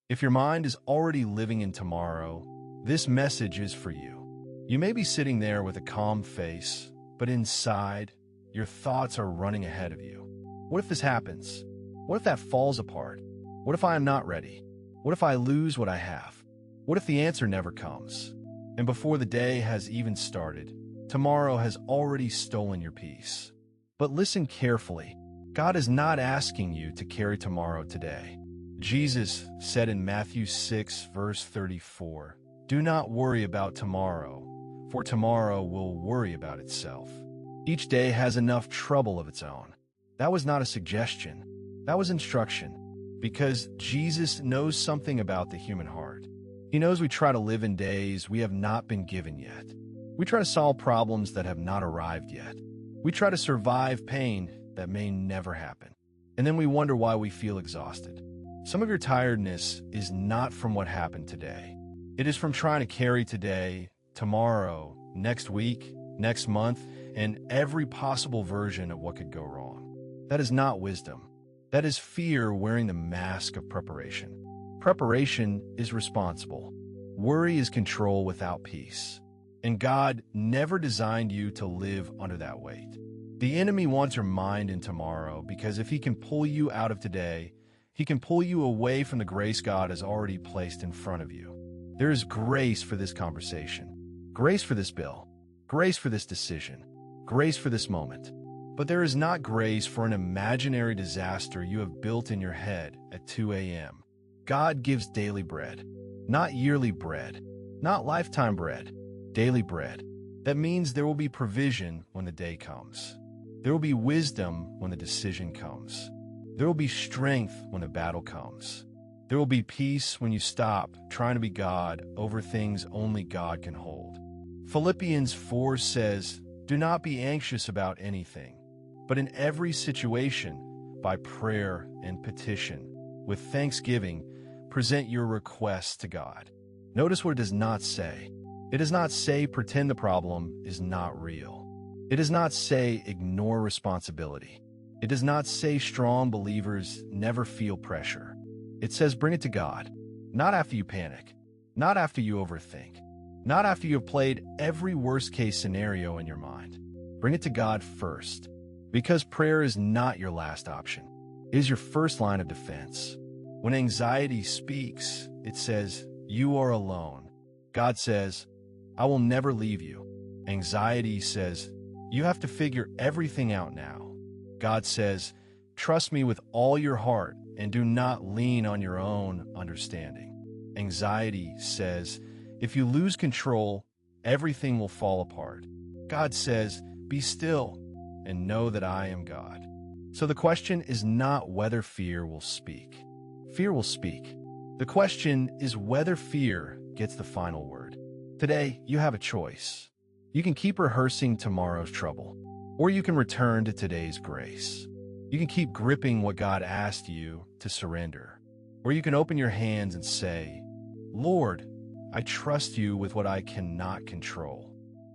If your mind is already living in tomorrow, this message is for you. You may be sitting there with a calm face, but inside, your thoughts are running ahead of you. What if this happens? What if that falls apart? What if I am not ready? What if I lose what I have? What if the answer never comes? And before the day has even started, tomorrow has already stolen your peace. But listen carefully. God is not asking you to carry tomorrow today. Jesus said in Matthew 6, verse 34, "Do not worry about tomorrow, for tomorrow will worry about itself." Each day has enough trouble of its own. That was not a suggestion. That was instruction. Because Jesus knows something about the human heart. He knows we try to live in days we have not been given yet. We try to solve problems that have not arrived yet. We try to survive pain that may never happen. And then we wonder why we feel exhausted. Some of your tiredness is not from what happened today. It is from trying to carry today, tomorrow, next week, next month, and every possible version of what could go wrong. That is not wisdom. That is fear wearing the mask of preparation. Preparation is responsible. Worry is control without peace. And God never designed you to live under that weight. The enemy wants your mind in tomorrow because if he can pull you out of today, he can pull you away from the grace God has already placed in front of you. There is grace for this conversation, grace for this bill, grace for this decision, grace for this moment. But there is not grace for an imaginary disaster you have built in your head at 2 a.m. God gives daily bread, not yearly bread, not lifetime bread, daily bread. That means there will be provision when the day comes. There will be wisdom when the decision comes. There will be strength when the battle comes. There will be peace when you stop trying to be God over things only God can hold. Philippians 4 says, "Do not be anxious about anything, but in every situation, by prayer and petition, with thanksgiving, present your requests to God." Notice what it does not say. It does not say pretend the problem is not real. It does not say ignore responsibility. It does not say strong believers never feel pressure. It says bring it to God, not after you panic, not after you overthink, not after you have played every worst-case scenario in your mind. Bring it to God first, because prayer is not your last option. It is your first line of defense. When anxiety speaks, it says, "You are alone." God says, "I will never leave you." Anxiety says, "You have to figure everything out now." God says, "Trust me with all your heart and do not lean on your own understanding." Anxiety says, "If you lose control, everything will fall apart." God says, "Be still and know that I am God." So the question is not whether fear will speak. Fear will speak. The question is whether fear gets the final word. Today, you have a choice. You can keep rehearsing tomorrow's trouble, or you can return to today's grace. You can keep gripping what God asked you to surrender, or you can open your hands and say, "Lord, I trust you with what I cannot control."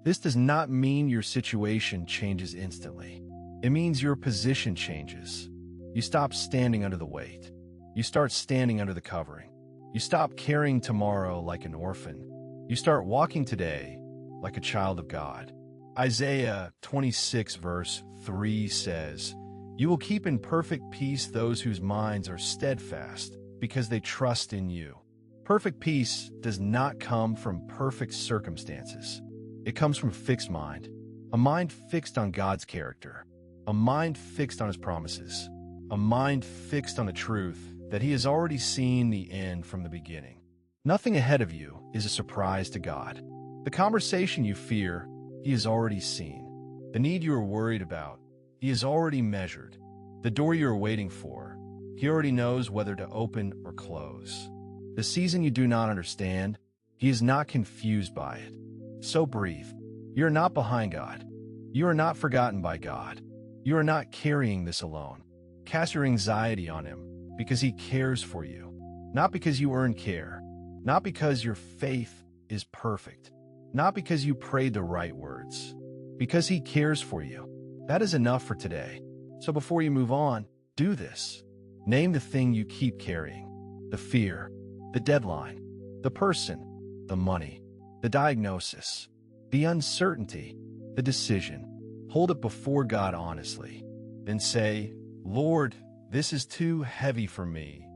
This does not mean your situation changes instantly. It means your position changes. You stop standing under the weight. You start standing under the covering. You stop carrying tomorrow like an orphan. You start walking today like a child of God. Isaiah 26 verse 3 says, "You will keep in perfect peace those whose minds are steadfast, because they trust in you." Perfect peace does not come from perfect circumstances. It comes from a fixed mind, a mind fixed on God's character, a mind fixed on His promises, a mind fixed on the truth that He has already seen the end from the beginning. Nothing ahead of you is a surprise to God. The conversation you fear, He has already seen. The need you are worried about, He has already measured. The door you are waiting for, He already knows whether to open or close. The season you do not understand, He is not confused by it. So breathe. You are not behind God. You are not forgotten by God. You are not carrying this alone. Cast your anxiety on Him because He cares for you, not because you earn care, not because your faith is perfect, not because you prayed the right words, because He cares for you. That is enough for today. So before you move on, do this. Name the thing you keep carrying, the fear, the deadline, the person, the money, the diagnosis, the uncertainty, the decision. Hold it before God honestly. Then say, Lord, this is too heavy for me,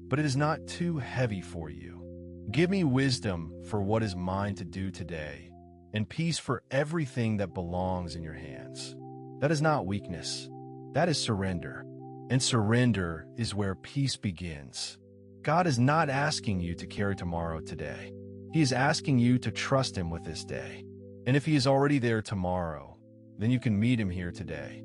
but it is not too heavy for you. Give me wisdom for what is mine to do today, and peace for everything that belongs in your hands. That is not weakness. That is surrender. And surrender is where peace begins. God is not asking you to carry tomorrow today. He is asking you to trust Him with this day. And if He is already there tomorrow, then you can meet Him here today.